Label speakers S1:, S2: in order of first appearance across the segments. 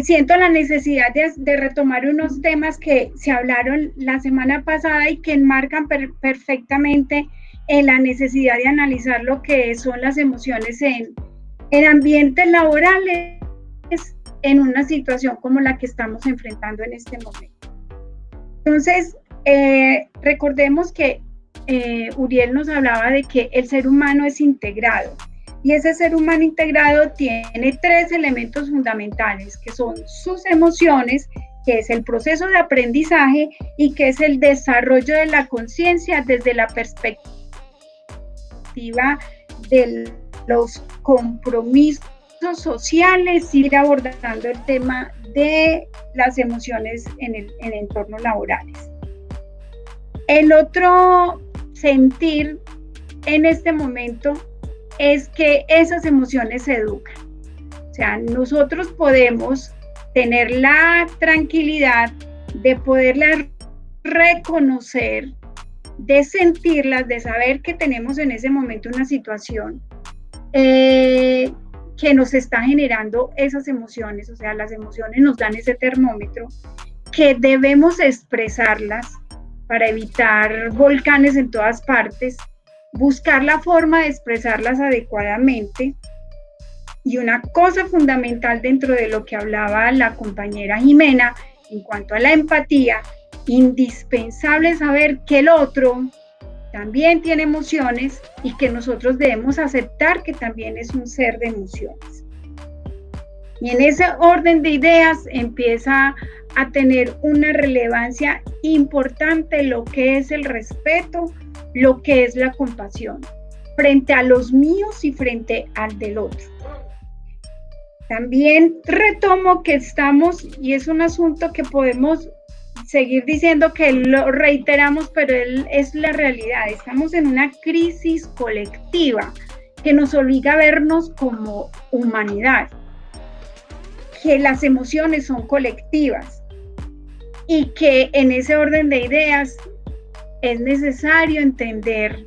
S1: Siento la necesidad de retomar unos temas que se hablaron la semana pasada y que enmarcan perfectamente en la necesidad de analizar lo que son las emociones en ambientes laborales, en una situación como la que estamos enfrentando en este momento. Entonces, recordemos que Uriel nos hablaba de que el ser humano es integrado. Y ese ser humano integrado tiene 3 elementos fundamentales, que son sus emociones, que es el proceso de aprendizaje y que es el desarrollo de la conciencia desde la perspectiva de los compromisos sociales, ir abordando el tema de las emociones en entornos laborales. El otro sentir en este momento es que esas emociones se educan. O sea, nosotros podemos tener la tranquilidad de poderlas reconocer, de sentirlas, de saber que tenemos en ese momento una situación que nos está generando esas emociones. O sea, las emociones nos dan ese termómetro, que debemos expresarlas para evitar volcanes en todas partes, buscar la forma de expresarlas adecuadamente. Y una cosa fundamental dentro de lo que hablaba la compañera Jimena en cuanto a la empatía, indispensable saber que el otro también tiene emociones y que nosotros debemos aceptar que también es un ser de emociones. Y en ese orden de ideas empieza a tener una relevancia importante lo que es el respeto, lo que es la compasión, frente a los míos y frente al del otro. También retomo que estamos, y es un asunto que podemos seguir diciendo que lo reiteramos, pero es la realidad, estamos en una crisis colectiva que nos obliga a vernos como humanidad, que las emociones son colectivas y que en ese orden de ideas es necesario entender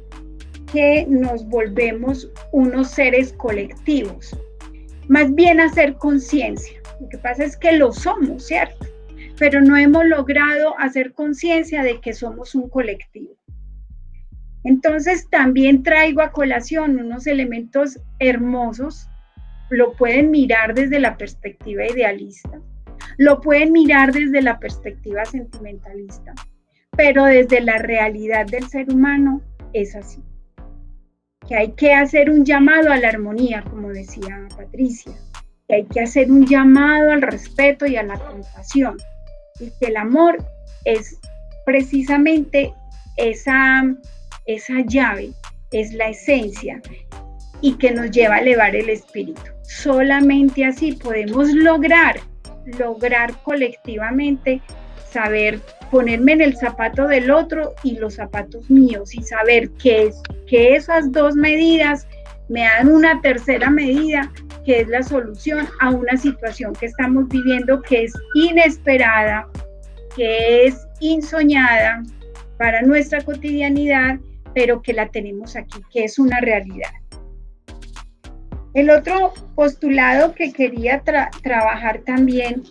S1: que nos volvemos unos seres colectivos, más bien hacer conciencia. Lo que pasa es que lo somos, ¿cierto? Pero no hemos logrado hacer conciencia de que somos un colectivo. Entonces también traigo a colación unos elementos hermosos. Lo pueden mirar desde la perspectiva idealista, lo pueden mirar desde la perspectiva sentimentalista, pero desde la realidad del ser humano es así, que hay que hacer un llamado a la armonía, como decía Patricia, que hay que hacer un llamado al respeto y a la compasión, y que el amor es precisamente esa llave, es la esencia, y que nos lleva a elevar el espíritu. Solamente así podemos lograr colectivamente saber ponerme en el zapato del otro y los zapatos míos, y saber que esas 2 medidas me dan una tercera medida, que es la solución a una situación que estamos viviendo, que es inesperada, que es insoñada para nuestra cotidianidad, pero que la tenemos aquí, que es una realidad. El otro postulado que quería trabajar también,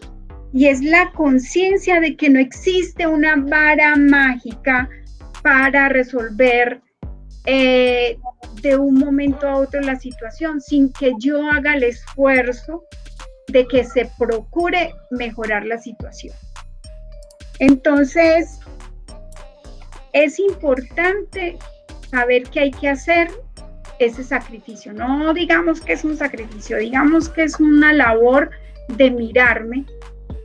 S1: y es la conciencia de que no existe una vara mágica para resolver de un momento a otro la situación, sin que yo haga el esfuerzo de que se procure mejorar la situación. Entonces, es importante saber que hay que hacer ese sacrificio. No digamos que es un sacrificio, digamos que es una labor de mirarme,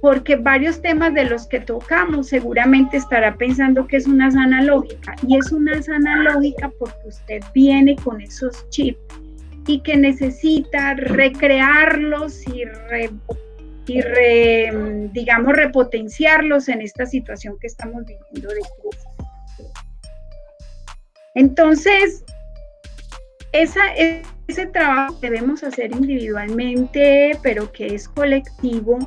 S1: porque varios temas de los que tocamos seguramente estará pensando que es una sana lógica, y es una sana lógica porque usted viene con esos chips y que necesita recrearlos y digamos repotenciarlos en esta situación que estamos viviendo de crisis. Entonces, ese trabajo debemos hacer individualmente, pero que es colectivo.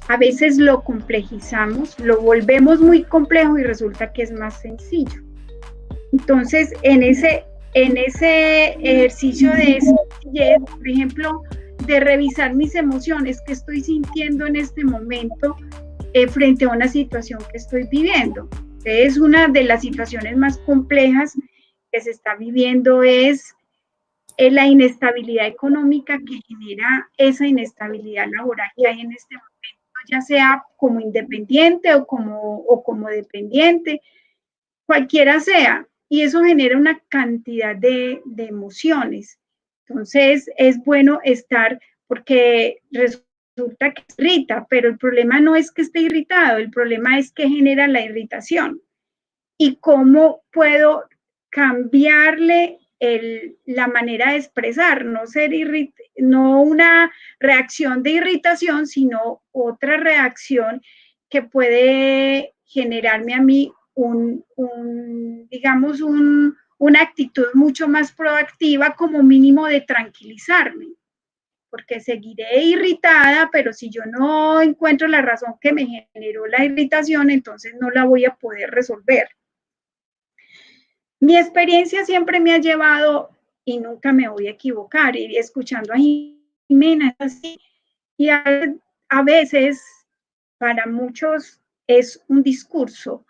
S1: A veces lo complejizamos, lo volvemos muy complejo y resulta que es más sencillo. Entonces, en ese ejercicio de sencillez, por ejemplo, de revisar mis emociones que estoy sintiendo en este momento frente a una situación que estoy viviendo. Es una de las situaciones más complejas que se está viviendo, es la inestabilidad económica que genera esa inestabilidad laboral que hay en este momento, ya sea como independiente o como dependiente, cualquiera sea, y eso genera una cantidad de emociones. Entonces es bueno estar, porque resulta que irrita, pero el problema no es que esté irritado, el problema es que genera la irritación. Y cómo puedo cambiarle la manera de expresar, no una reacción de irritación, sino otra reacción que puede generarme a mí digamos, una actitud mucho más proactiva, como mínimo de tranquilizarme, porque seguiré irritada, pero si yo no encuentro la razón que me generó la irritación, entonces no la voy a poder resolver. Mi experiencia siempre me ha llevado, y nunca me voy a equivocar, y escuchando a Jimena, así, y a veces para muchos es un discurso,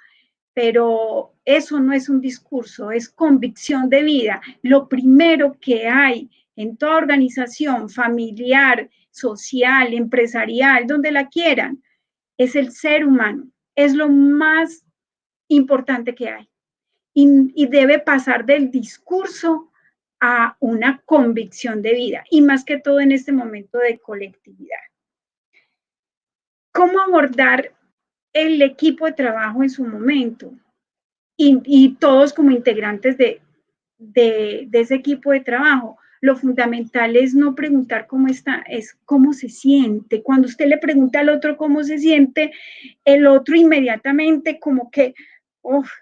S1: pero eso no es un discurso, es convicción de vida. Lo primero que hay en toda organización familiar, social, empresarial, donde la quieran, es el ser humano. Es lo más importante que hay. Y debe pasar del discurso a una convicción de vida, y más que todo en este momento de colectividad. ¿Cómo abordar el equipo de trabajo en su momento? Y todos como integrantes de ese equipo de trabajo. Lo fundamental es no preguntar cómo está, es cómo se siente. Cuando usted le pregunta al otro cómo se siente, el otro inmediatamente como que,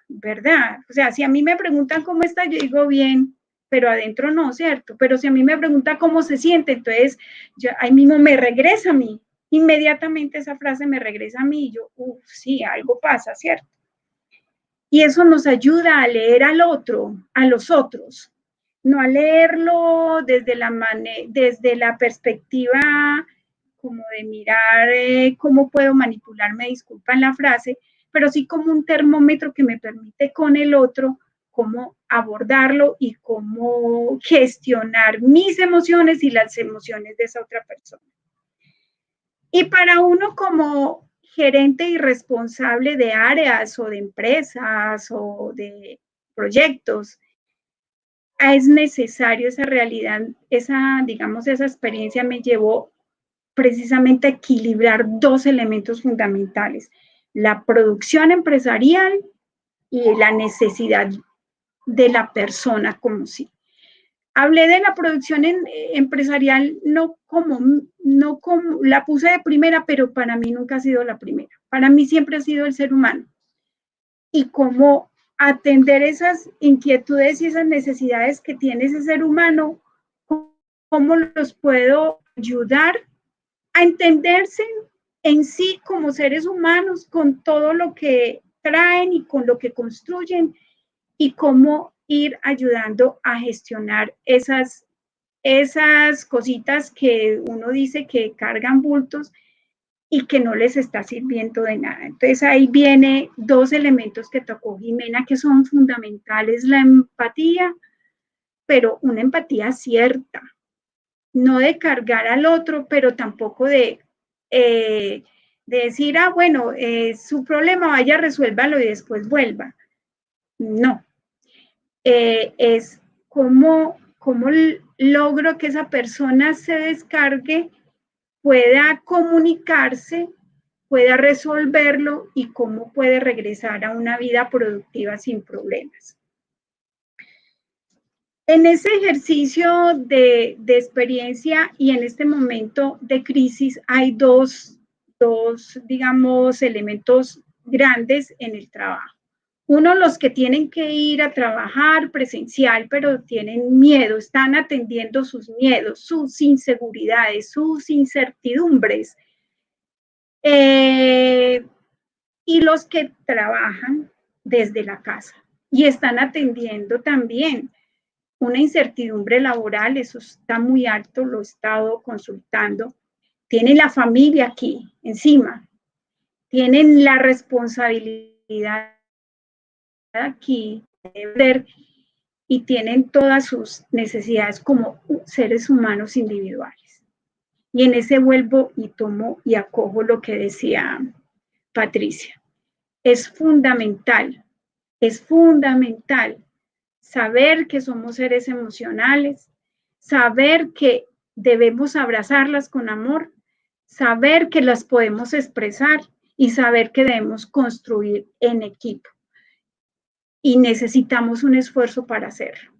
S1: ¿verdad? O sea, si a mí me preguntan cómo está, yo digo bien, pero adentro no, ¿cierto? Pero si a mí me pregunta cómo se siente, entonces ahí mismo me regresa a mí. Inmediatamente esa frase me regresa a mí y yo, sí, algo pasa, ¿cierto? Y eso nos ayuda a leer al otro, a los otros, no a leerlo desde la perspectiva como de mirar cómo puedo manipular, me disculpan la frase, pero sí como un termómetro que me permite con el otro cómo abordarlo y cómo gestionar mis emociones y las emociones de esa otra persona. Y para uno como gerente y responsable de áreas o de empresas o de proyectos, es necesario esa realidad, digamos, esa experiencia me llevó precisamente a equilibrar dos elementos fundamentales: la producción empresarial y la necesidad de la persona como sí. Hablé de la producción empresarial no como, la puse de primera, pero para mí nunca ha sido la primera. Para mí siempre ha sido el ser humano. Y cómo atender esas inquietudes y esas necesidades que tiene ese ser humano, cómo los puedo ayudar a entenderse en sí como seres humanos, con todo lo que traen y con lo que construyen, y cómo ir ayudando a gestionar esas cositas que uno dice que cargan bultos y que no les está sirviendo de nada. Entonces ahí viene dos elementos que tocó Jimena que son fundamentales: la empatía, pero una empatía cierta, no de cargar al otro, pero tampoco de decir, bueno, su problema, vaya, resuélvalo y después vuelva. No, es cómo logro que esa persona se descargue, pueda comunicarse, pueda resolverlo y cómo puede regresar a una vida productiva sin problemas. En ese ejercicio de experiencia y en este momento de crisis hay dos, digamos, elementos grandes en el trabajo. Uno, los que tienen que ir a trabajar presencial, pero tienen miedo, están atendiendo sus miedos, sus inseguridades, sus incertidumbres. Y los que trabajan desde la casa y están atendiendo también una incertidumbre laboral, eso está muy alto, lo he estado consultando. Tienen la familia aquí, encima. Tienen la responsabilidad aquí de ver y tienen todas sus necesidades como seres humanos individuales. Y en ese vuelvo y tomo y acojo lo que decía Patricia. Es fundamental saber que somos seres emocionales, saber que debemos abrazarlas con amor, saber que las podemos expresar y saber que debemos construir en equipo. Y necesitamos un esfuerzo para hacerlo.